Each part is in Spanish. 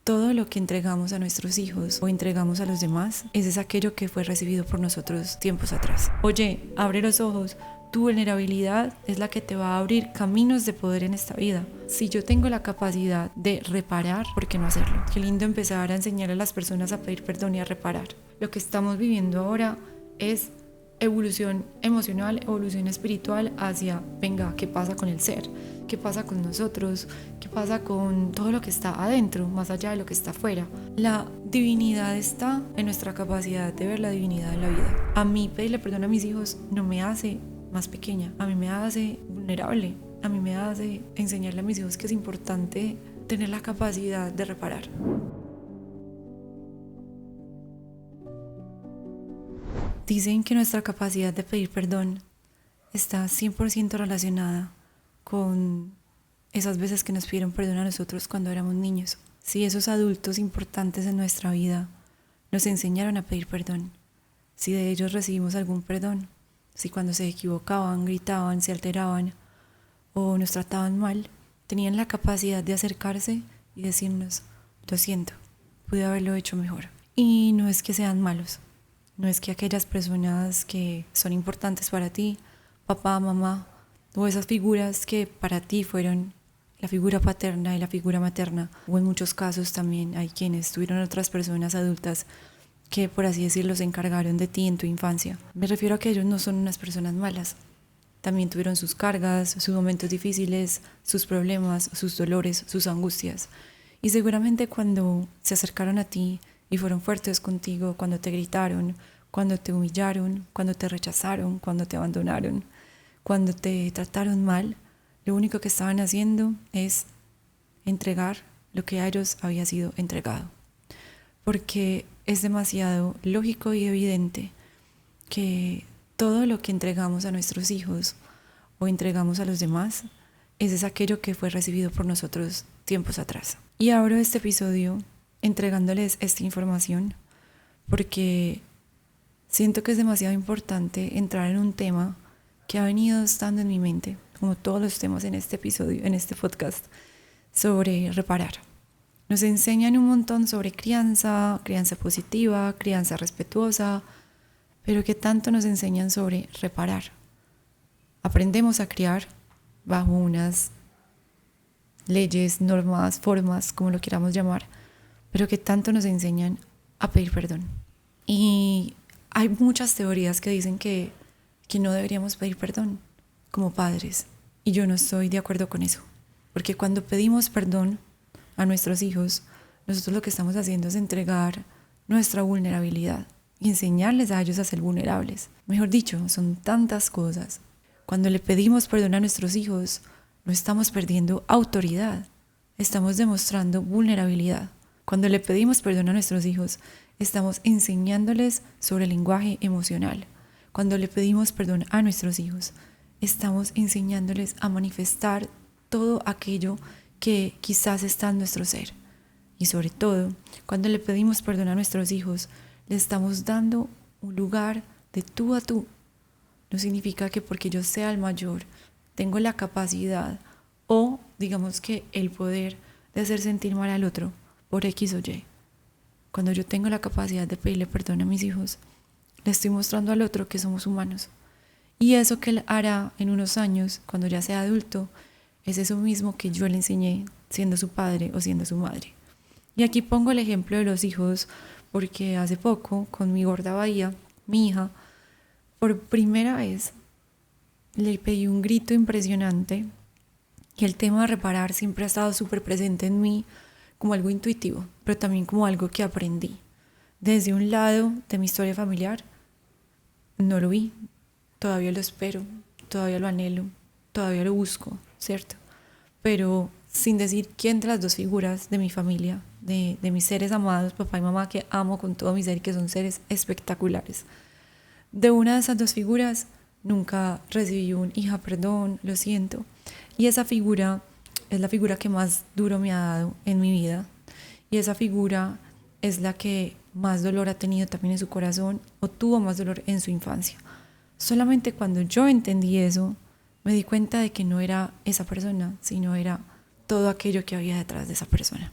Todo lo que entregamos a nuestros hijos o entregamos a los demás es aquello que fue recibido por nosotros tiempos atrás. Oye, abre los ojos. Tu vulnerabilidad es la que te va a abrir caminos de poder en esta vida. Si yo tengo la capacidad de reparar, ¿por qué no hacerlo? Qué lindo empezar a enseñar a las personas a pedir perdón y a reparar. Lo que estamos viviendo ahora es evolución emocional, evolución espiritual hacia, venga, ¿qué pasa con el ser? ¿Qué pasa con nosotros? ¿Qué pasa con todo lo que está adentro, más allá de lo que está afuera? La divinidad está en nuestra capacidad de ver la divinidad en la vida. A mí pedirle perdón a mis hijos no me hace más pequeña, a mí me hace vulnerable, a mí me hace enseñarle a mis hijos que es importante tener la capacidad de reparar. Dicen que nuestra capacidad de pedir perdón está 100% relacionada con esas veces que nos pidieron perdón a nosotros cuando éramos niños. Si esos adultos importantes en nuestra vida nos enseñaron a pedir perdón, si de ellos recibimos algún perdón, si cuando se equivocaban, gritaban, se alteraban o nos trataban mal, tenían la capacidad de acercarse y decirnos, lo siento, pude haberlo hecho mejor. Y no es que sean malos, no es que aquellas personas que son importantes para ti, papá, mamá, o esas figuras que para ti fueron la figura paterna y la figura materna, o en muchos casos también hay quienes tuvieron otras personas adultas que, por así decirlo, se encargaron de ti en tu infancia. Me refiero a que ellos no son unas personas malas. También tuvieron sus cargas, sus momentos difíciles, sus problemas, sus dolores, sus angustias. Y seguramente cuando se acercaron a ti y fueron fuertes contigo, cuando te gritaron, cuando te humillaron, cuando te rechazaron, cuando te abandonaron, cuando te trataron mal, lo único que estaban haciendo es entregar lo que a ellos había sido entregado. Porque es demasiado lógico y evidente que todo lo que entregamos a nuestros hijos o entregamos a los demás es aquello que fue recibido por nosotros tiempos atrás. Y abro este episodio entregándoles esta información porque siento que es demasiado importante entrar en un tema que ha venido estando en mi mente, como todos los temas en este episodio, en este podcast, sobre reparar. Nos enseñan un montón sobre crianza positiva, crianza respetuosa, pero ¿qué tanto nos enseñan sobre reparar? Aprendemos a criar bajo unas leyes, normas, formas, como lo queramos llamar, pero ¿qué tanto nos enseñan a pedir perdón? Y hay muchas teorías que dicen que no deberíamos pedir perdón como padres, y yo no estoy de acuerdo con eso, porque cuando pedimos perdón a nuestros hijos, nosotros lo que estamos haciendo es entregar nuestra vulnerabilidad y enseñarles a ellos a ser vulnerables. Mejor dicho, son tantas cosas. Cuando le pedimos perdón a nuestros hijos, no estamos perdiendo autoridad, estamos demostrando vulnerabilidad. Cuando le pedimos perdón a nuestros hijos, estamos enseñándoles sobre el lenguaje emocional. Cuando le pedimos perdón a nuestros hijos, estamos enseñándoles a manifestar todo aquello que quizás está en nuestro ser. Y sobre todo, cuando le pedimos perdón a nuestros hijos, le estamos dando un lugar de tú a tú. No significa que porque yo sea el mayor, tengo la capacidad o digamos que el poder de hacer sentir mal al otro por X o Y. Cuando yo tengo la capacidad de pedirle perdón a mis hijos, le estoy mostrando al otro que somos humanos. Y eso que él hará en unos años, cuando ya sea adulto, es eso mismo que yo le enseñé siendo su padre o siendo su madre. Y aquí pongo el ejemplo de los hijos, porque hace poco, con mi gorda Bahía, mi hija, por primera vez le pedí un grito impresionante, y el tema de reparar siempre ha estado súper presente en mí como algo intuitivo, pero también como algo que aprendí. Desde un lado de mi historia familiar, no lo vi, todavía lo espero, todavía lo anhelo, todavía lo busco, ¿cierto? Pero sin decir quién de las dos figuras de mi familia, de mis seres amados, papá y mamá, que amo con todo mi ser y que son seres espectaculares. De una de esas dos figuras nunca recibí un hija, perdón, lo siento. Y esa figura es la figura que más duro me ha dado en mi vida. Y esa figura es la que más dolor ha tenido también en su corazón o tuvo más dolor en su infancia. Solamente cuando yo entendí eso, me di cuenta de que no era esa persona, sino era todo aquello que había detrás de esa persona.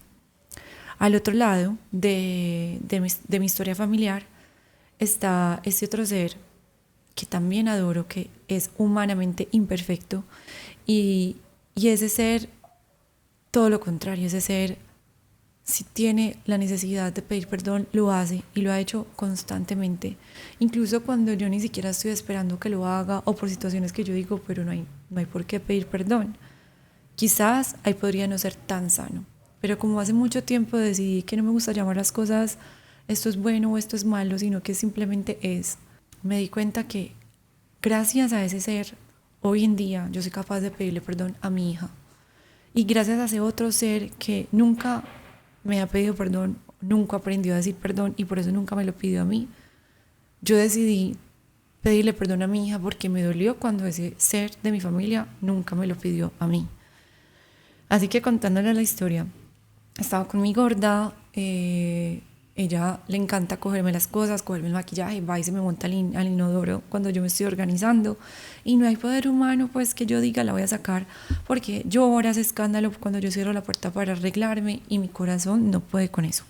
Al otro lado de mi historia familiar está este otro ser que también adoro, que es humanamente imperfecto y ese ser, todo lo contrario, ese ser, si tiene la necesidad de pedir perdón, lo hace y lo ha hecho constantemente. Incluso cuando yo ni siquiera estoy esperando que lo haga o por situaciones que yo digo, pero no hay por qué pedir perdón. Quizás ahí podría no ser tan sano, pero como hace mucho tiempo decidí que no me gusta llamar las cosas esto es bueno o esto es malo, sino que simplemente es, me di cuenta que gracias a ese ser, hoy en día yo soy capaz de pedirle perdón a mi hija. Y gracias a ese otro ser que nunca me ha pedido perdón, nunca aprendió a decir perdón y por eso nunca me lo pidió a mí, yo decidí pedirle perdón a mi hija porque me dolió cuando ese ser de mi familia nunca me lo pidió a mí. Así que contándole la historia, estaba con mi gorda, ella le encanta cogerme las cosas, cogerme el maquillaje, va y se me monta al inodoro cuando yo me estoy organizando y no hay poder humano pues que yo diga la voy a sacar porque llora, hace escándalo cuando yo cierro la puerta para arreglarme y mi corazón no puede con eso.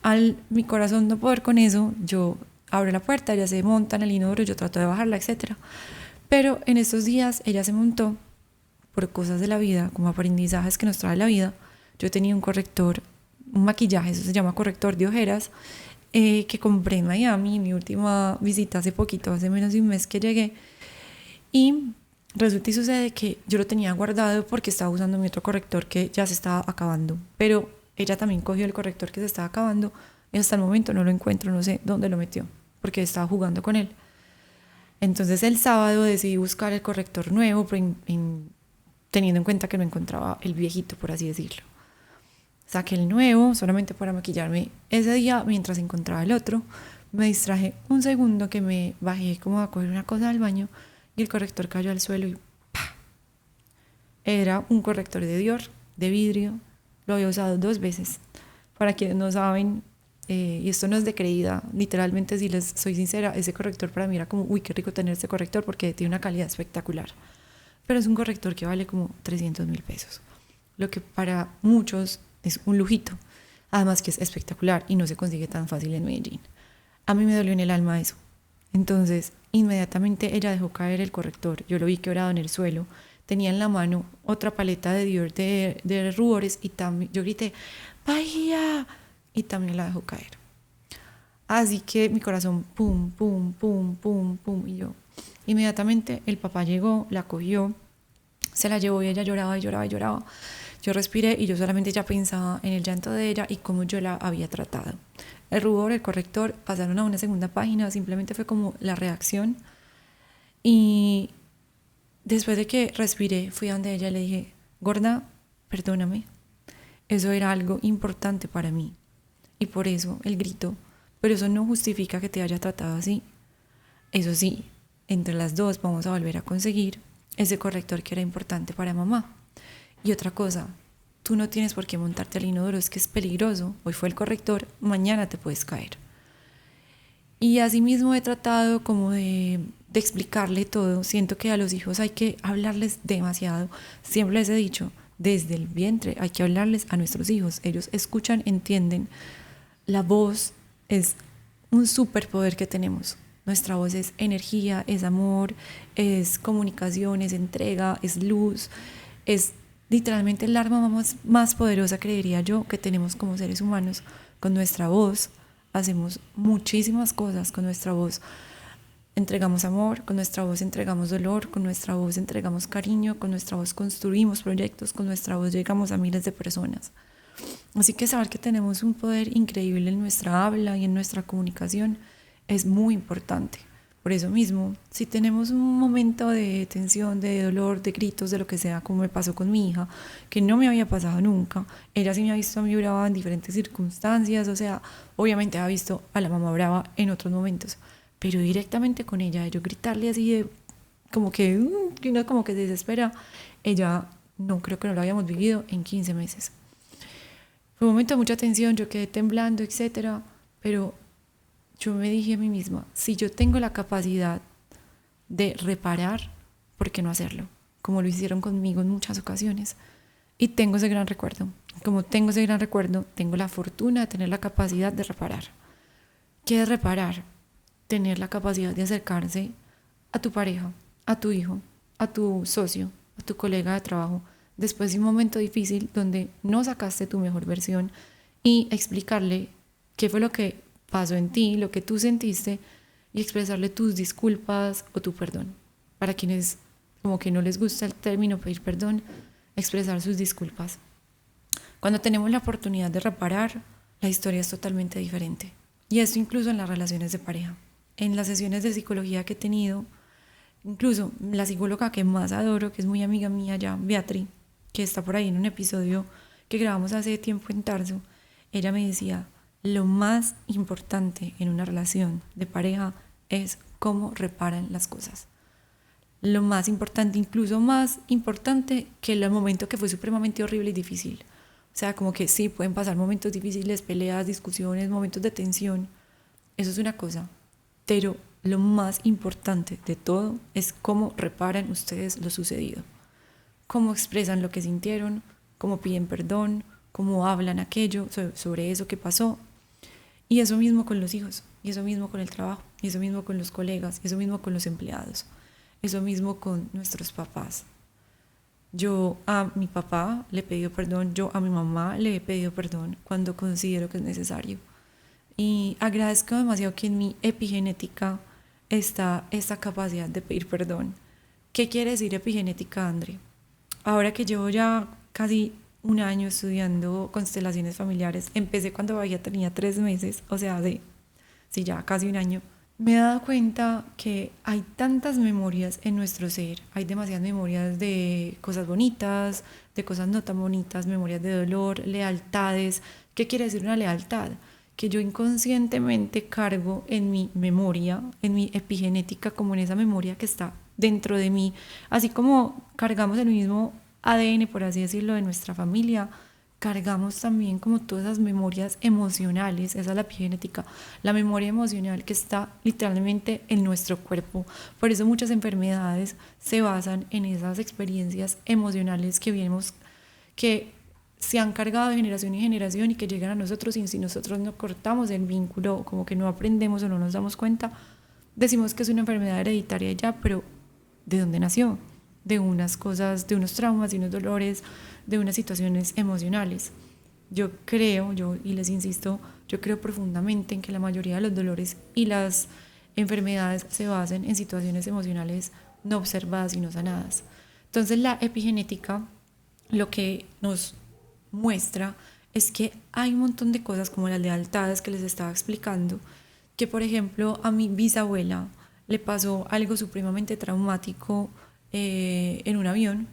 Al mi corazón no poder con eso, yo abro la puerta, ella se monta en el inodoro, yo trato de bajarla, etcétera. Pero en estos días ella se montó por cosas de la vida, como aprendizajes que nos trae la vida. Yo tenía un corrector, un maquillaje, eso se llama corrector de ojeras, que compré en Miami, mi última visita hace poquito, hace menos de un mes que llegué. Y resulta y sucede que yo lo tenía guardado porque estaba usando mi otro corrector que ya se estaba acabando. Pero ella también cogió el corrector que se estaba acabando y hasta el momento no lo encuentro, no sé dónde lo metió, porque estaba jugando con él. Entonces el sábado decidí buscar el corrector nuevo, teniendo en cuenta que no encontraba el viejito, por así decirlo. Saqué el nuevo solamente para maquillarme ese día mientras encontraba el otro. Me distraje un segundo que me bajé como a coger una cosa del baño y el corrector cayó al suelo y ¡pah! Era un corrector de Dior, de vidrio. Lo había usado 2 veces. Para quienes no saben, y esto no es de creída, literalmente si les soy sincera, ese corrector para mí era como, uy, qué rico tener este corrector porque tiene una calidad espectacular. Pero es un corrector que vale como 300.000 pesos, lo que para muchos es un lujito, además que es espectacular y no se consigue tan fácil en Medellín. A mí me dolió en el alma eso. Entonces, inmediatamente ella dejó caer el corrector, yo lo vi quebrado en el suelo, tenía en la mano otra paleta de Dior de rubores y también yo grité, ¡Bahía! Y también la dejó caer. Así que mi corazón, pum, pum, pum, pum, pum, y yo, inmediatamente el papá llegó, la cogió, se la llevó y ella lloraba y lloraba y lloraba. Yo respiré y yo solamente ya pensaba en el llanto de ella y cómo yo la había tratado. El rubor, el corrector, pasaron a una segunda página, simplemente fue como la reacción. Y después de que respiré, fui a donde ella y le dije, gorda, perdóname, eso era algo importante para mí. Y por eso el grito, pero eso no justifica que te haya tratado así. Eso sí, entre las dos vamos a volver a conseguir ese corrector que era importante para mamá. Y otra cosa, tú no tienes por qué montarte al inodoro, es que es peligroso. Hoy fue el corrector, mañana te puedes caer. Y así mismo he tratado como de explicarle todo. Siento que a los hijos hay que hablarles demasiado. Siempre les he dicho, desde el vientre hay que hablarles a nuestros hijos. Ellos escuchan, entienden. La voz es un superpoder que tenemos. Nuestra voz es energía, es amor, es comunicación, es entrega, es luz, es literalmente el arma más poderosa, creería yo, que tenemos como seres humanos. Con nuestra voz hacemos muchísimas cosas, con nuestra voz entregamos amor, con nuestra voz entregamos dolor, con nuestra voz entregamos cariño, con nuestra voz construimos proyectos, con nuestra voz llegamos a miles de personas. Así que saber que tenemos un poder increíble en nuestra habla y en nuestra comunicación es muy importante. Por eso mismo, si tenemos un momento de tensión, de dolor, de gritos, de lo que sea, como me pasó con mi hija, que no me había pasado nunca, ella sí me ha visto a mí brava en diferentes circunstancias, o sea, obviamente ha visto a la mamá brava en otros momentos, pero directamente con ella, yo gritarle así de, como que uno como que se desespera, ella no, creo que no lo habíamos vivido en 15 meses. Fue un momento de mucha tensión, yo quedé temblando, etcétera, pero yo me dije a mí misma, si yo tengo la capacidad de reparar, ¿por qué no hacerlo? Como lo hicieron conmigo en muchas ocasiones. Y tengo ese gran recuerdo. Como tengo ese gran recuerdo, tengo la fortuna de tener la capacidad de reparar. ¿Qué es reparar? Tener la capacidad de acercarse a tu pareja, a tu hijo, a tu socio, a tu colega de trabajo, después de un momento difícil donde no sacaste tu mejor versión y explicarle qué fue lo que pasó en ti, lo que tú sentiste y expresarle tus disculpas o tu perdón. Para quienes como que no les gusta el término pedir perdón, expresar sus disculpas. Cuando tenemos la oportunidad de reparar, la historia es totalmente diferente. Y esto incluso en las relaciones de pareja. En las sesiones de psicología que he tenido, incluso la psicóloga que más adoro, que es muy amiga mía ya, Beatriz, que está por ahí en un episodio que grabamos hace tiempo en Tarso, ella me decía, lo más importante en una relación de pareja es cómo reparan las cosas. Lo más importante, incluso más importante que el momento que fue supremamente horrible y difícil. O sea, como que sí, pueden pasar momentos difíciles, peleas, discusiones, momentos de tensión. Eso es una cosa. Pero lo más importante de todo es cómo reparan ustedes lo sucedido. Cómo expresan lo que sintieron, cómo piden perdón, cómo hablan aquello, sobre eso que pasó. Y eso mismo con los hijos, y eso mismo con el trabajo, y eso mismo con los colegas, y eso mismo con los empleados, eso mismo con nuestros papás. Yo a mi papá le he pedido perdón, yo a mi mamá le he pedido perdón cuando considero que es necesario. Y agradezco demasiado que en mi epigenética está esta capacidad de pedir perdón. ¿Qué quiere decir epigenética, André? Ahora que llevo ya casi un año estudiando constelaciones familiares, empecé cuando ya tenía 3 meses, o sea, sí, ya casi un año, me he dado cuenta que hay tantas memorias en nuestro ser, hay demasiadas memorias de cosas bonitas, de cosas no tan bonitas, memorias de dolor, lealtades. ¿Qué quiere decir una lealtad? Que yo inconscientemente cargo en mi memoria, en mi epigenética, como en esa memoria que está dentro de mí, así como cargamos el mismo ADN, por así decirlo, de nuestra familia, cargamos también como todas esas memorias emocionales, esa es la epigenética, la memoria emocional que está literalmente en nuestro cuerpo. Por eso muchas enfermedades se basan en esas experiencias emocionales que se han cargado de generación en generación y que llegan a nosotros, y si nosotros no cortamos el vínculo, como que no aprendemos o no nos damos cuenta, decimos que es una enfermedad hereditaria ya, pero ¿de dónde nació? De unas cosas, de unos traumas, de unos dolores, de unas situaciones emocionales. Yo creo, y les insisto, yo creo profundamente en que la mayoría de los dolores y las enfermedades se basan en situaciones emocionales no observadas y no sanadas. Entonces la epigenética lo que nos muestra es que hay un montón de cosas como las lealtades que les estaba explicando, que por ejemplo a mi bisabuela le pasó algo supremamente traumático en un avión.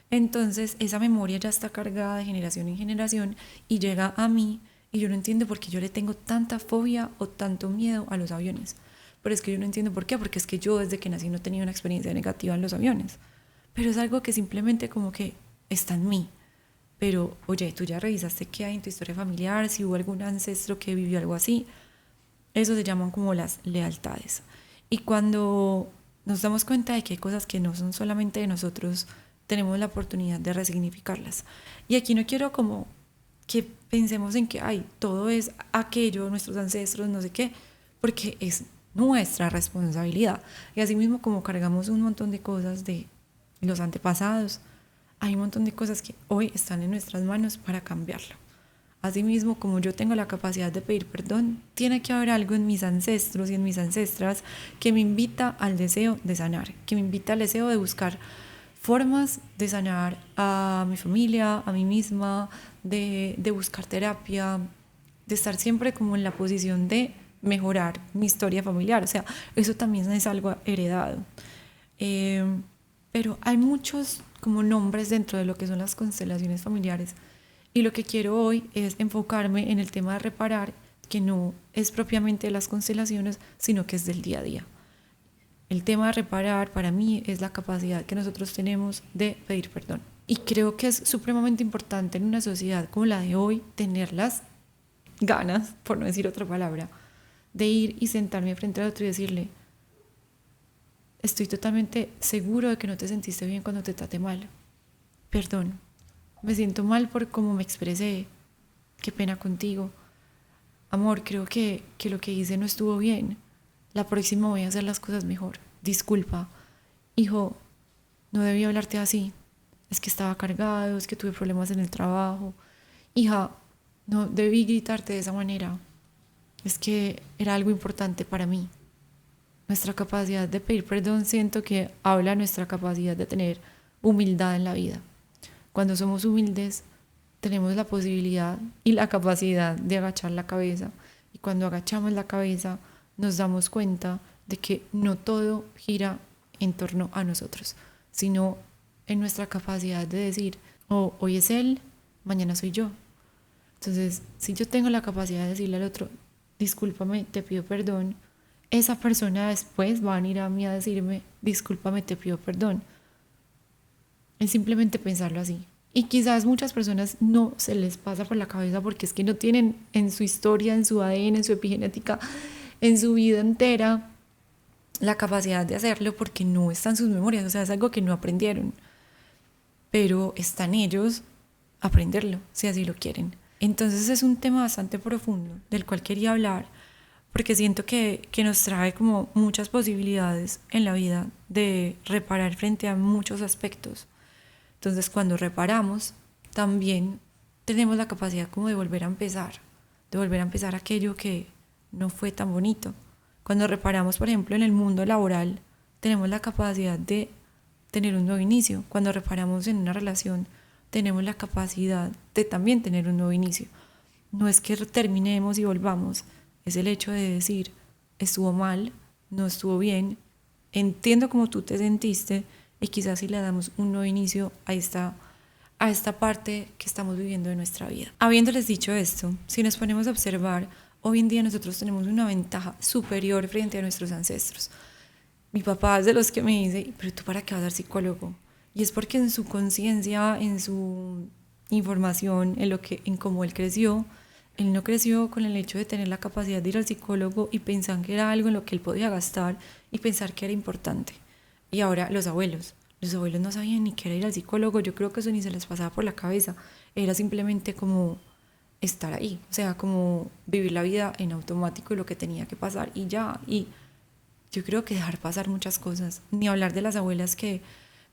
Entonces esa memoria ya está cargada de generación en generación y llega a mí, y yo no entiendo por qué yo le tengo tanta fobia o tanto miedo a los aviones. Pero es que yo no entiendo por qué, porque es que yo desde que nací no tenía una experiencia negativa en los aviones. Pero es algo que simplemente como que está en mí. Pero oye, tú ya revisaste qué hay en tu historia familiar, si hubo algún ancestro que vivió algo así. Eso se llaman como las lealtades. Y cuando nos damos cuenta de que hay cosas que no son solamente de nosotros, tenemos la oportunidad de resignificarlas. Y aquí no quiero como que pensemos en que ay, todo es aquello, nuestros ancestros, no sé qué, porque es nuestra responsabilidad. Y así mismo como cargamos un montón de cosas de los antepasados, hay un montón de cosas que hoy están en nuestras manos para cambiarlo. Asimismo, como yo tengo la capacidad de pedir perdón, tiene que haber algo en mis ancestros y en mis ancestras que me invita al deseo de sanar, que me invita al deseo de buscar formas de sanar a mi familia, a mí misma, de buscar terapia, de estar siempre como en la posición de mejorar mi historia familiar. O sea, eso también es algo heredado. Pero hay muchos como nombres dentro de lo que son las constelaciones familiares. Y lo que quiero hoy es enfocarme en el tema de reparar, que no es propiamente de las constelaciones, sino que es del día a día. El tema de reparar para mí es la capacidad que nosotros tenemos de pedir perdón. Y creo que es supremamente importante en una sociedad como la de hoy tener las ganas, por no decir otra palabra, de ir y sentarme frente al otro y decirle, estoy totalmente seguro de que no te sentiste bien cuando te traté mal. Perdón. me siento mal por cómo me expresé, qué pena contigo. Amor, creo que lo que hice no estuvo bien. La próxima voy a hacer las cosas mejor. Disculpa. Hijo, no debí hablarte así. Es que estaba cargado, es que tuve problemas en el trabajo. Hija, no debí gritarte de esa manera. Es que era algo importante para mí. Nuestra capacidad de pedir perdón siento que habla de nuestra capacidad de tener humildad en la vida. Cuando somos humildes, tenemos la posibilidad y la capacidad de agachar la cabeza. Y cuando agachamos la cabeza, nos damos cuenta de que no todo gira en torno a nosotros, sino en nuestra capacidad de decir, oh, hoy es él, mañana soy yo. Entonces, si yo tengo la capacidad de decirle al otro, discúlpame, te pido perdón, esa persona después va a venir a mí a decirme, discúlpame, te pido perdón. Es simplemente pensarlo así. Y quizás muchas personas no se les pasa por la cabeza porque es que no tienen en su historia, en su ADN, en su epigenética, en su vida entera la capacidad de hacerlo porque no está en sus memorias, o sea, es algo que no aprendieron. Pero está en ellos aprenderlo, si así lo quieren. Entonces es un tema bastante profundo del cual quería hablar porque siento que nos trae como muchas posibilidades en la vida de reparar frente a muchos aspectos. Entonces cuando reparamos, también tenemos la capacidad como de volver a empezar aquello que no fue tan bonito. Cuando reparamos, por ejemplo, en el mundo laboral, tenemos la capacidad de tener un nuevo inicio. Cuando reparamos en una relación, tenemos la capacidad de también tener un nuevo inicio. No es que terminemos y volvamos, es el hecho de decir, estuvo mal, no estuvo bien, entiendo cómo tú te sentiste y quizás si le damos un nuevo inicio a esta parte que estamos viviendo de nuestra vida. Habiéndoles dicho esto, si nos ponemos a observar, hoy en día nosotros tenemos una ventaja superior frente a nuestros ancestros. Mi papá es de los que me dice, pero tú para qué vas a ser psicólogo. Y es porque en su conciencia, en su información, en cómo él creció, él no creció con el hecho de tener la capacidad de ir al psicólogo y pensar que era algo en lo que él podía gastar y pensar que era importante. Y ahora los abuelos no sabían ni qué era ir al psicólogo, yo creo que eso ni se les pasaba por la cabeza, era simplemente como estar ahí, o sea, como vivir la vida en automático y lo que tenía que pasar y ya, y yo creo que dejar pasar muchas cosas, ni hablar de las abuelas que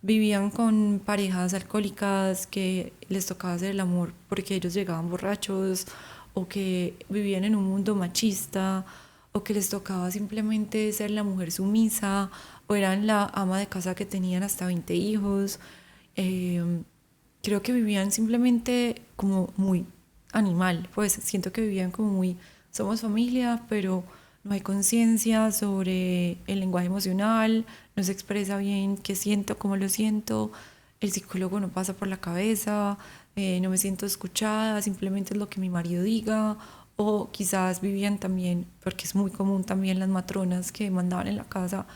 vivían con parejas alcohólicas, que les tocaba hacer el amor porque ellos llegaban borrachos, o que vivían en un mundo machista, o que les tocaba simplemente ser la mujer sumisa, o eran la ama de casa que tenían hasta 20 hijos. Creo que vivían simplemente como muy animal, pues siento que vivían como muy, somos familia, pero no hay conciencia sobre el lenguaje emocional, no se expresa bien qué siento, cómo lo siento, el psicólogo no pasa por la cabeza, no me siento escuchada, simplemente es lo que mi marido diga, o quizás vivían también, porque es muy común también las matronas que mandaban en la casa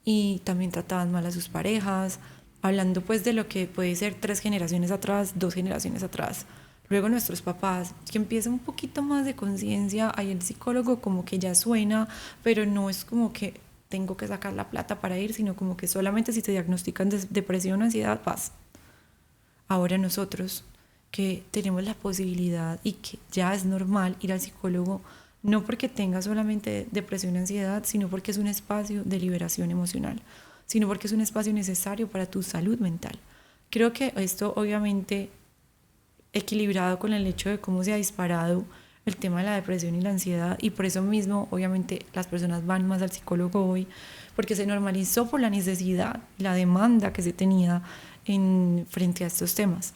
y también trataban mal a sus parejas, hablando pues de lo que puede ser 3 generaciones atrás, 2 generaciones atrás. Luego nuestros papás, que empieza un poquito más de conciencia, ahí el psicólogo como que ya suena, pero no es como que tengo que sacar la plata para ir, sino como que solamente si te diagnostican depresión o ansiedad, vas. Ahora nosotros que tenemos la posibilidad y que ya es normal ir al psicólogo, no porque tengas solamente depresión o ansiedad, sino porque es un espacio de liberación emocional, sino porque es un espacio necesario para tu salud mental. Creo que esto obviamente equilibrado con el hecho de cómo se ha disparado el tema de la depresión y la ansiedad, y por eso mismo obviamente las personas van más al psicólogo hoy, porque se normalizó por la necesidad, la demanda que se tenía frente a estos temas.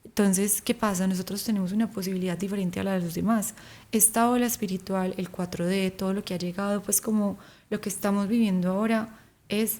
Entonces, ¿qué pasa? Nosotros tenemos una posibilidad diferente a la de los demás. Esta ola espiritual, el 4D, todo lo que ha llegado, pues como lo que estamos viviendo ahora es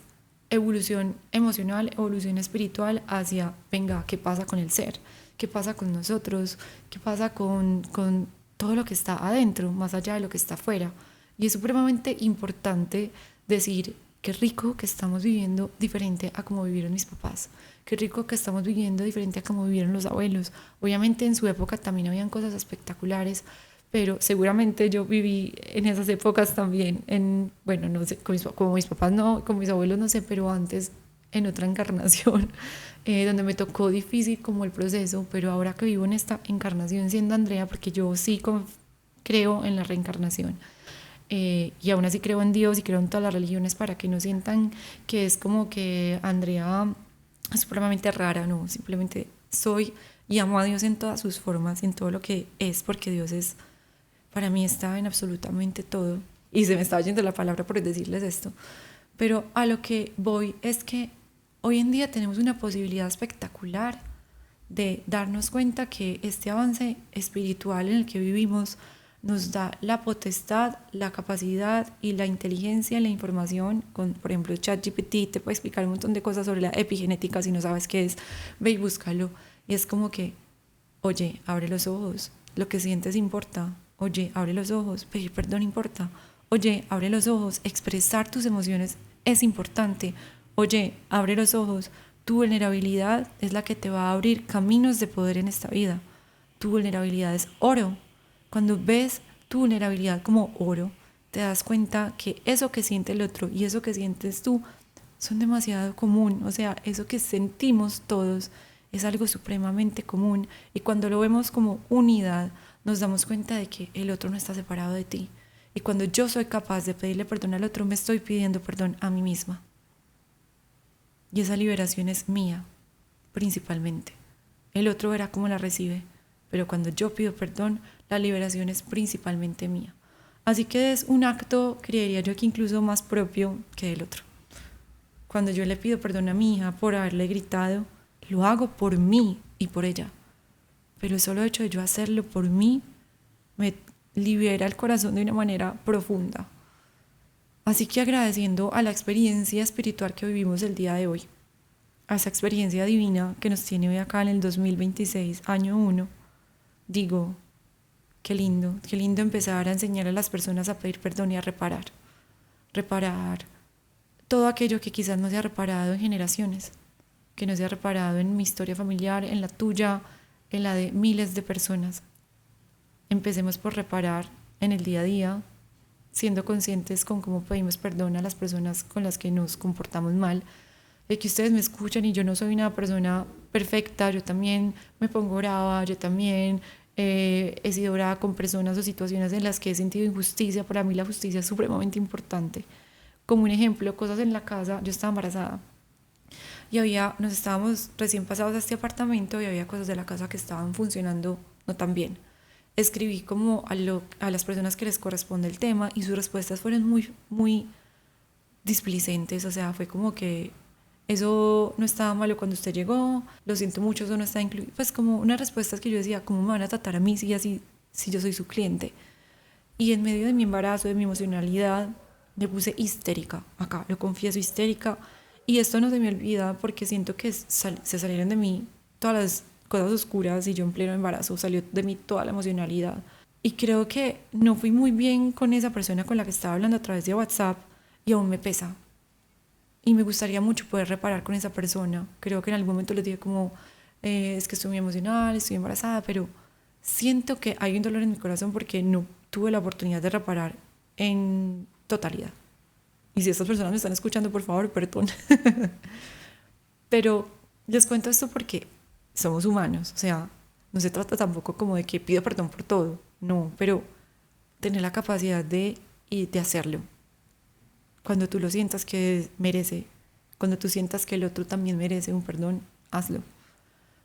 evolución emocional, evolución espiritual hacia, venga, ¿qué pasa con el ser? ¿Qué pasa con nosotros? ¿Qué pasa con todo lo que está adentro, más allá de lo que está afuera? Y es supremamente importante decir, qué rico que estamos viviendo diferente a como vivieron mis papás. Qué rico que estamos viviendo diferente a como vivieron los abuelos. Obviamente en su época también habían cosas espectaculares, pero seguramente yo viví en esas épocas también, bueno, no sé, con mis papás no, con mis abuelos no sé, pero antes en otra encarnación, donde me tocó difícil como el proceso, pero ahora que vivo en esta encarnación siendo Andrea, porque yo sí creo en la reencarnación, y aún así creo en Dios y creo en todas las religiones para que no sientan que es como que Andrea es supremamente rara, no, simplemente soy y amo a Dios en todas sus formas, en todo lo que es, porque Dios es, para mí está en absolutamente todo. Y se me estaba yendo la palabra por decirles esto. Pero a lo que voy es que hoy en día tenemos una posibilidad espectacular de darnos cuenta que este avance espiritual en el que vivimos nos da la potestad, la capacidad y la inteligencia, la información, con por ejemplo ChatGPT te puede explicar un montón de cosas sobre la epigenética. Si no sabes qué es, ve y búscalo, y es como que, oye, abre los ojos, lo que sientes importa, oye, abre los ojos, pedir perdón importa, oye, abre los ojos, expresar tus emociones es importante, oye, abre los ojos, tu vulnerabilidad es la que te va a abrir caminos de poder en esta vida, tu vulnerabilidad es oro. Cuando ves tu vulnerabilidad como oro, te das cuenta que eso que siente el otro y eso que sientes tú son demasiado común. O sea, eso que sentimos todos es algo supremamente común. Y cuando lo vemos como unidad, nos damos cuenta de que el otro no está separado de ti. Y cuando yo soy capaz de pedirle perdón al otro, me estoy pidiendo perdón a mí misma. Y esa liberación es mía, principalmente. El otro verá cómo la recibe. Pero cuando yo pido perdón, la liberación es principalmente mía. Así que es un acto, creería yo, que incluso más propio que el otro. Cuando yo le pido perdón a mi hija por haberle gritado, lo hago por mí y por ella. Pero el solo hecho de yo hacerlo por mí me libera el corazón de una manera profunda. Así que agradeciendo a la experiencia espiritual que vivimos el día de hoy, a esa experiencia divina que nos tiene hoy acá en el 2026, año 1, digo, qué lindo empezar a enseñar a las personas a pedir perdón y a reparar. Reparar todo aquello que quizás no se ha reparado en generaciones, que no se ha reparado en mi historia familiar, en la tuya, en la de miles de personas. Empecemos por reparar en el día a día, siendo conscientes con cómo pedimos perdón a las personas con las que nos comportamos mal, de que ustedes me escuchan y yo no soy una persona perfecta, yo también me pongo brava, yo también he sido brava con personas o situaciones en las que he sentido injusticia. Para mí la justicia es supremamente importante. Como un ejemplo, cosas en la casa, yo estaba embarazada y nos estábamos recién pasados a este apartamento y había cosas de la casa que estaban funcionando no tan bien. Escribí como a las personas que les corresponde el tema y sus respuestas fueron muy, muy displicentes. O sea, fue como que eso no estaba malo cuando usted llegó, lo siento mucho, eso no está incluido. Pues como unas respuestas que yo decía, ¿cómo me van a tratar a mí si yo soy su cliente? Y en medio de mi embarazo, de mi emocionalidad, me puse histérica, acá, lo confieso, histérica. Y esto no se me olvida porque siento que se salieron de mí todas las cosas oscuras y yo en pleno embarazo salió de mí toda la emocionalidad. Y creo que no fui muy bien con esa persona con la que estaba hablando a través de WhatsApp y aún me pesa. Y me gustaría mucho poder reparar con esa persona. Creo que en algún momento les dije como, es que estoy muy emocional, estoy embarazada, pero siento que hay un dolor en mi corazón porque no tuve la oportunidad de reparar en totalidad. Y si estas personas me están escuchando, por favor, perdón. Pero les cuento esto porque somos humanos. O sea, no se trata tampoco como de que pido perdón por todo. No, pero tener la capacidad de hacerlo. Cuando tú lo sientas que merece, cuando tú sientas que el otro también merece un perdón, hazlo.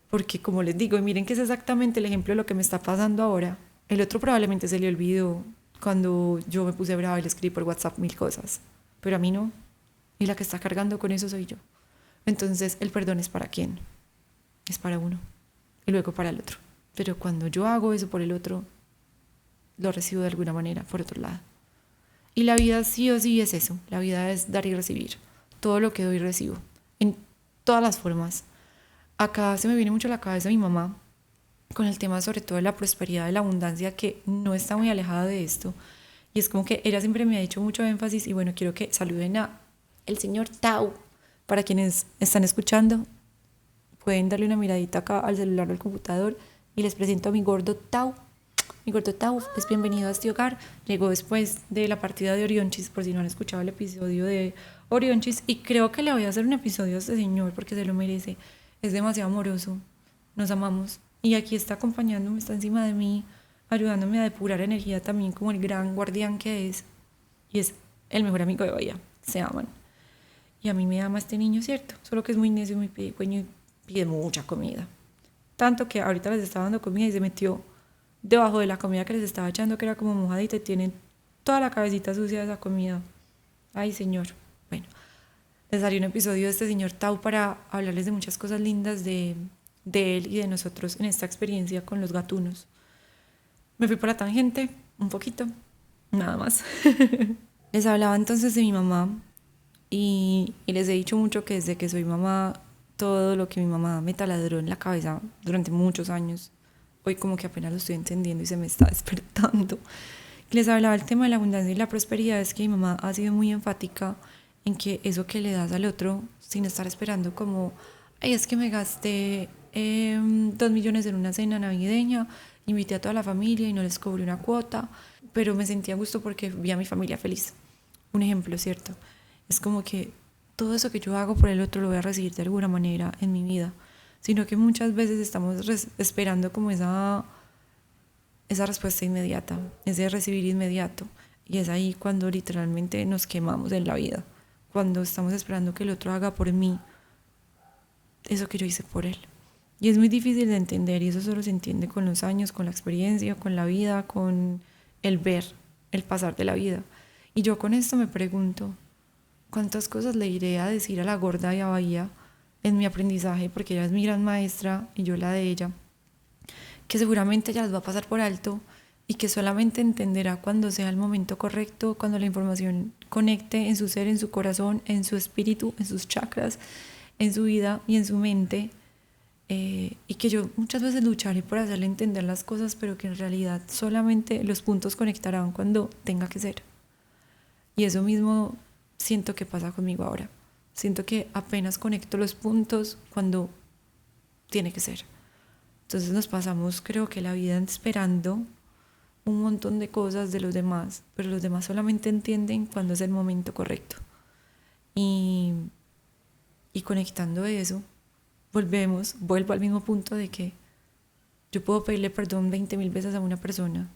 Porque como les digo, y miren que es exactamente el ejemplo de lo que me está pasando ahora. El otro probablemente se le olvidó cuando yo me puse brava y le escribí por WhatsApp 1000 cosas. Pero a mí no. Y la que está cargando con eso soy yo. Entonces, el perdón es para quién. Es para uno. Y luego para el otro. Pero cuando yo hago eso por el otro, lo recibo de alguna manera por otro lado. Y la vida sí o sí es eso. La vida es dar y recibir. Todo lo que doy recibo. En todas las formas. Acá se me viene mucho a la cabeza mi mamá con el tema sobre todo de la prosperidad, de la abundancia, que no está muy alejada de esto. Y es como que ella siempre me ha hecho mucho énfasis. Y bueno, quiero que saluden a el señor Tau. Para quienes están escuchando, pueden darle una miradita acá al celular o al computador. Y les presento a mi gordo Tau. Mi gordo Tau es bienvenido a este hogar. Llegó después de la partida de Orionchis, por si no han escuchado el episodio de Orionchis. Y creo que le voy a hacer un episodio a este señor porque se lo merece. Es demasiado amoroso. Nos amamos. Y aquí está acompañándome, está encima de mí, ayudándome a depurar energía también como el gran guardián que es. Y es el mejor amigo de Bahía. Se aman. Y a mí me ama este niño, ¿cierto? Solo que es muy necio, muy pequeño y pide mucha comida. Tanto que ahorita les estaba dando comida y se metió debajo de la comida que les estaba echando, que era como mojadita, y tienen toda la cabecita sucia de esa comida. Ay, señor. Bueno, les haré un episodio de este señor Tau para hablarles de muchas cosas lindas de él y de nosotros en esta experiencia con los gatunos. Me fui por la tangente, un poquito, nada más. Les hablaba entonces de mi mamá y les he dicho mucho que desde que soy mamá, todo lo que mi mamá me taladró en la cabeza durante muchos años, hoy como que apenas lo estoy entendiendo y se me está despertando. Les hablaba el tema de la abundancia y la prosperidad. Es que mi mamá ha sido muy enfática en que eso que le das al otro, sin estar esperando como, ay, es que me gasté 2 millones en una cena navideña, invité a toda la familia y no les cobré una cuota, pero me sentía a gusto porque vi a mi familia feliz. Un ejemplo, ¿cierto? Es como que todo eso que yo hago por el otro lo voy a recibir de alguna manera en mi vida, sino que muchas veces estamos esperando como esa respuesta inmediata, ese recibir inmediato, y es ahí cuando literalmente nos quemamos en la vida, cuando estamos esperando que el otro haga por mí eso que yo hice por él. Y es muy difícil de entender, y eso solo se entiende con los años, con la experiencia, con la vida, con el ver, el pasar de la vida. Y yo con esto me pregunto, ¿cuántas cosas le iré a decir a la gorda y a Bahía en mi aprendizaje? Porque ella es mi gran maestra y yo la de ella, que seguramente ella las va a pasar por alto y que solamente entenderá cuando sea el momento correcto, cuando la información conecte en su ser, en su corazón, en su espíritu, en sus chakras, en su vida y en su mente. Y que yo muchas veces lucharé por hacerle entender las cosas, pero que en realidad solamente los puntos conectarán cuando tenga que ser. Y eso mismo siento que pasa conmigo ahora. Siento que apenas conecto los puntos cuando tiene que ser. Entonces nos pasamos, creo que la vida esperando un montón de cosas de los demás, pero los demás solamente entienden cuando es el momento correcto. Y conectando eso, vuelvo al mismo punto de que yo puedo pedirle perdón 20.000 veces a una persona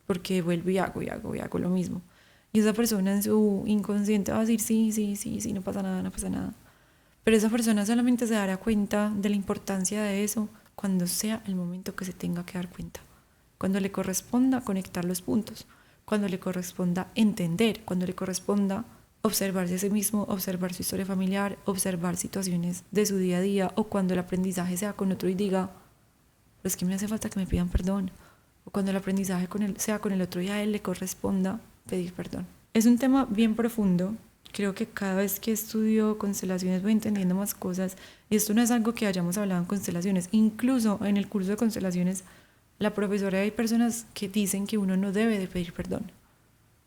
porque vuelvo y hago lo mismo. Y esa persona en su inconsciente va a decir sí, no pasa nada. Pero esa persona solamente se dará cuenta de la importancia de eso cuando sea el momento que se tenga que dar cuenta. Cuando le corresponda conectar los puntos, cuando le corresponda entender, cuando le corresponda observarse a sí mismo, observar su historia familiar, observar situaciones de su día a día, o cuando el aprendizaje sea con otro y diga, pues que me hace falta que me pidan perdón, o cuando el aprendizaje sea con el otro y a él le corresponda pedir perdón. Es un tema bien profundo. Creo que cada vez que estudio constelaciones voy entendiendo más cosas, y esto no es algo que hayamos hablado en constelaciones. Incluso en el curso de constelaciones, la profesora, hay personas que dicen que uno no debe de pedir perdón.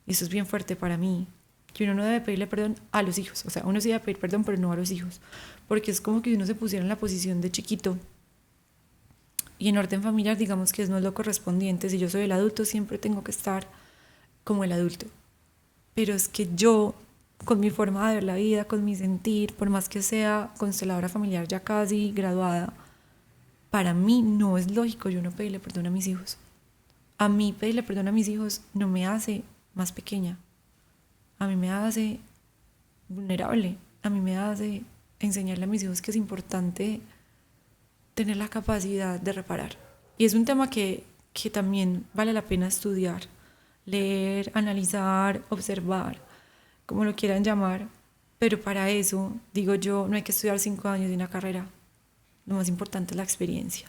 Y eso es bien fuerte para mí, que uno no debe pedirle perdón a los hijos. O sea, uno sí debe pedir perdón, pero no a los hijos, porque es como que uno se pusiera en la posición de chiquito. Y en orden familiar, digamos que no es lo correspondiente. Si yo soy el adulto, siempre tengo que estar como el adulto. Pero es que yo, con mi forma de ver la vida, con mi sentir, por más que sea consteladora familiar ya casi graduada, para mí no es lógico yo no pedirle perdón a mis hijos. A mí pedirle perdón a mis hijos no me hace más pequeña. A mí me hace vulnerable. A mí me hace enseñarle a mis hijos que es importante tener la capacidad de reparar. Y es un tema que también vale la pena estudiar, leer, analizar, observar, como lo quieran llamar. Pero para eso, digo yo, no hay que estudiar 5 años de una carrera. Lo más importante es la experiencia.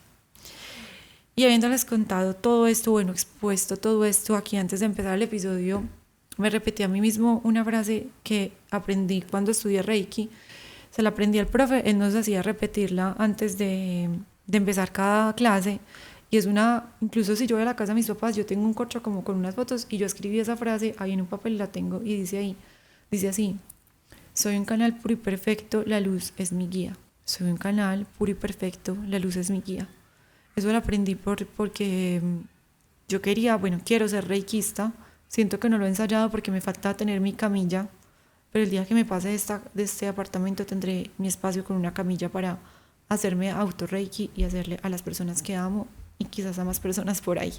Y habiéndoles contado todo esto, bueno, expuesto todo esto aquí antes de empezar el episodio, me repetí a mí mismo una frase que aprendí cuando estudié Reiki. Se la aprendí al profe, él nos hacía repetirla antes de empezar cada clase. Y es incluso si yo voy a la casa de mis papás, yo tengo un corcho como con unas fotos y yo escribí esa frase ahí en un papel y la tengo y dice así: soy un canal puro y perfecto, la luz es mi guía. Soy un canal puro y perfecto, la luz es mi guía. Eso lo aprendí porque Yo quiero ser reikista. Siento que no lo he ensayado porque me falta tener mi camilla, pero el día que me pase de este apartamento tendré mi espacio con una camilla para hacerme auto-reiki y hacerle a las personas que amo y quizás a más personas por ahí.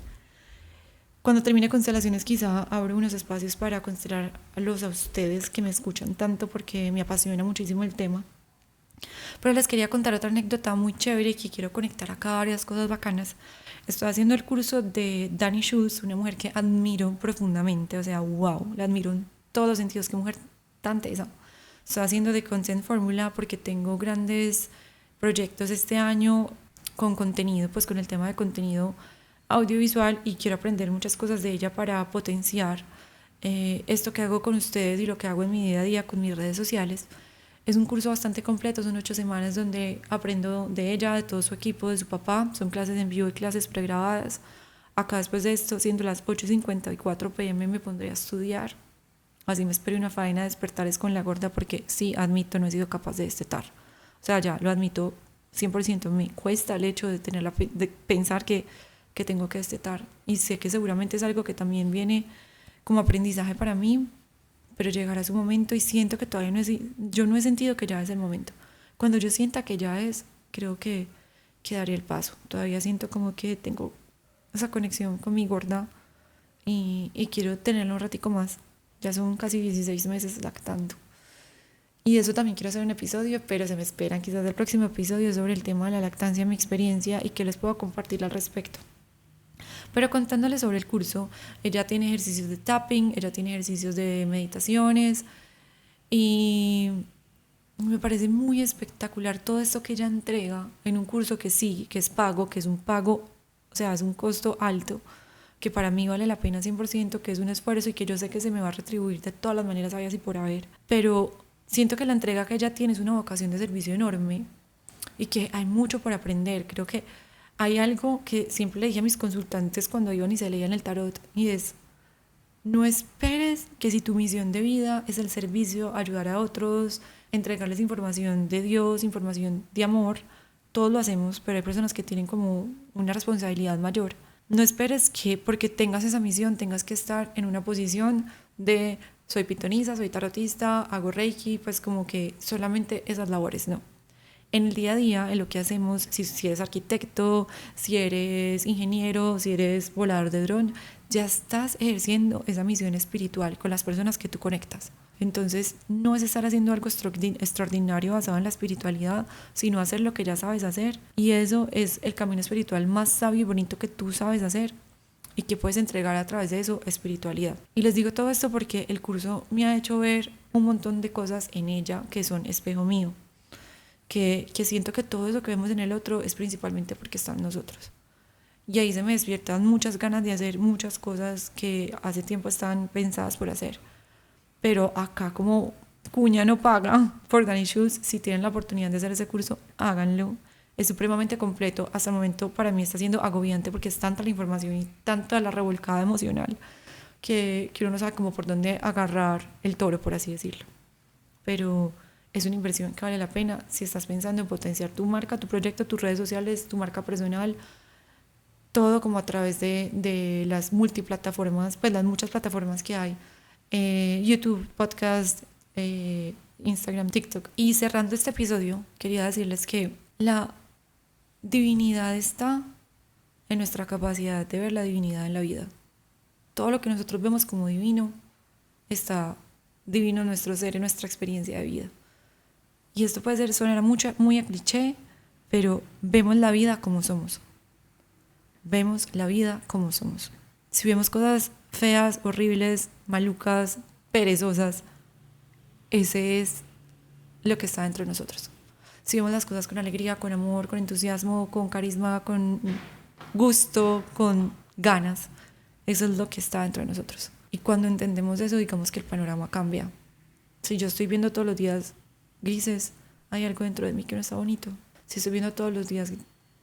Cuando termine constelaciones quizá abro unos espacios para constelarlos a ustedes que me escuchan tanto porque me apasiona muchísimo el tema. Pero les quería contar otra anécdota muy chévere que quiero conectar acá varias cosas bacanas. Estoy haciendo el curso de Dani Schultz, una mujer que admiro profundamente, o sea, wow, la admiro en todos los sentidos, qué mujer tan tesa. Estoy haciendo de Content Formula porque tengo grandes proyectos este año con contenido, pues con el tema de contenido audiovisual y quiero aprender muchas cosas de ella para potenciar esto que hago con ustedes y lo que hago en mi día a día con mis redes sociales. Es un curso bastante completo, son 8 semanas donde aprendo de ella, de todo su equipo, de su papá. Son clases en vivo y clases pregrabadas. Acá después de esto, siendo las 8:54 p.m. me pondré a estudiar. Así me esperé una faena de despertares con la gorda porque sí, admito, no he sido capaz de destetar. O sea, ya lo admito 100%. Me cuesta el hecho de de pensar que tengo que destetar. Y sé que seguramente es algo que también viene como aprendizaje para mí, pero llegará su momento y siento que todavía yo no he sentido que ya es el momento. Cuando yo sienta que ya es, creo que daré el paso. Todavía siento como que tengo esa conexión con mi gorda y quiero tenerlo un ratico más. Ya son casi 16 meses lactando. Y de eso también quiero hacer un episodio, pero se me esperan quizás el próximo episodio sobre el tema de la lactancia, mi experiencia y que les puedo compartir al respecto. Pero contándole sobre el curso, ella tiene ejercicios de tapping, ella tiene ejercicios de meditaciones y me parece muy espectacular todo esto que ella entrega en un curso que sí, que es pago, que es un pago, o sea, es un costo alto, que para mí vale la pena 100%, que es un esfuerzo y que yo sé que se me va a retribuir de todas las maneras habidas y por haber. Pero siento que la entrega que ella tiene es una vocación de servicio enorme y que hay mucho por aprender. Creo que hay algo que siempre le dije a mis consultantes cuando iban y se leían el tarot y es: no esperes que si tu misión de vida es el servicio, ayudar a otros, entregarles información de Dios, información de amor, todos lo hacemos, pero hay personas que tienen como una responsabilidad mayor. No esperes que porque tengas esa misión tengas que estar en una posición de soy pitonisa, soy tarotista, hago reiki, pues como que solamente esas labores, no. En el día a día, en lo que hacemos, si eres arquitecto, si eres ingeniero, si eres volador de dron, ya estás ejerciendo esa misión espiritual con las personas que tú conectas. Entonces, no es estar haciendo algo extraordinario basado en la espiritualidad, sino hacer lo que ya sabes hacer. Y eso es el camino espiritual más sabio y bonito que tú sabes hacer y que puedes entregar a través de eso espiritualidad. Y les digo todo esto porque el curso me ha hecho ver un montón de cosas en ella que son espejo mío. Que siento que todo eso que vemos en el otro es principalmente porque está en nosotros. Y ahí se me despiertan muchas ganas de hacer muchas cosas que hace tiempo estaban pensadas por hacer. Pero acá como cuña no paga por Dani Schultz, si tienen la oportunidad de hacer ese curso, háganlo. Es supremamente completo. Hasta el momento para mí está siendo agobiante porque es tanta la información y tanta la revolcada emocional que uno no sabe cómo por dónde agarrar el toro, por así decirlo. Pero es una inversión que vale la pena si estás pensando en potenciar tu marca, tu proyecto, tus redes sociales, tu marca personal, todo como a través de las multiplataformas, pues las muchas plataformas que hay, YouTube, podcast, Instagram, TikTok. Y cerrando este episodio, quería decirles que la divinidad está en nuestra capacidad de ver la divinidad en la vida. Todo lo que nosotros vemos como divino está divino en nuestro ser, en nuestra experiencia de vida. Y esto puede sonar muy a cliché, pero vemos la vida como somos. Vemos la vida como somos. Si vemos cosas feas, horribles, malucas, perezosas, ese es lo que está dentro de nosotros. Si vemos las cosas con alegría, con amor, con entusiasmo, con carisma, con gusto, con ganas, eso es lo que está dentro de nosotros. Y cuando entendemos eso, digamos que el panorama cambia. Si yo estoy viendo todos los días grises, hay algo dentro de mí que no está bonito. Si estoy viendo todos los días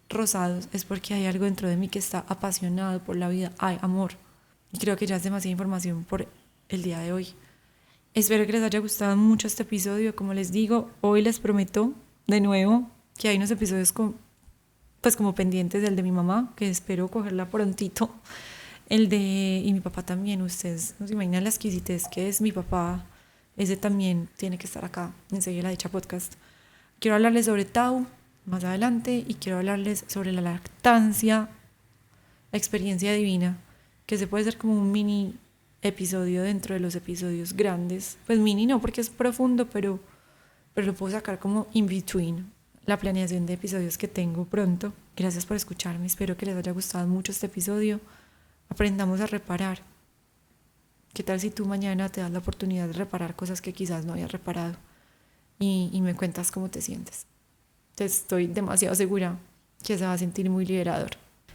rosados, es porque hay algo dentro de mí que está apasionado por la vida, hay amor. Y creo que ya es demasiada información por el día de hoy. Espero que les haya gustado mucho este episodio. Como les digo, hoy les prometo de nuevo que hay unos episodios como pendientes del de mi mamá, que espero cogerla prontito. Y mi papá también, ustedes no se imaginan la exquisitez que es mi papá, ese también tiene que estar acá, en Seguí la Dicha Podcast. Quiero hablarles sobre Tau más adelante y quiero hablarles sobre la lactancia, la experiencia divina, que se puede ser como un mini episodio dentro de los episodios grandes. Pues mini no, porque es profundo, pero lo puedo sacar como in between la planeación de episodios que tengo pronto. Gracias por escucharme, espero que les haya gustado mucho este episodio. Aprendamos a reparar. ¿Qué tal si tú mañana te das la oportunidad de reparar cosas que quizás no habías reparado? Y me cuentas cómo te sientes. Estoy demasiado segura que se va a sentir muy liberador.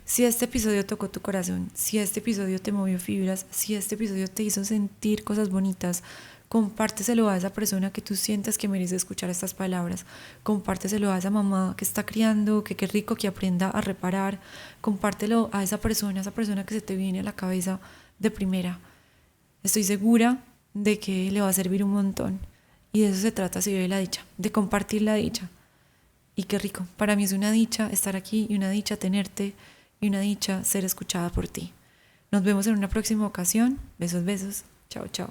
Si este episodio tocó tu corazón, si este episodio te movió fibras, si este episodio te hizo sentir cosas bonitas, compárteselo a esa persona que tú sientas que merece escuchar estas palabras. Compárteselo a esa mamá que está criando, que qué rico que aprenda a reparar. Compártelo a esa persona que se te viene a la cabeza de primera. Estoy segura de que le va a servir un montón. Y de eso se trata Si Vive la Dicha, de compartir la dicha. Y qué rico, para mí es una dicha estar aquí y una dicha tenerte y una dicha ser escuchada por ti. Nos vemos en una próxima ocasión. Besos, besos. Chao, chao.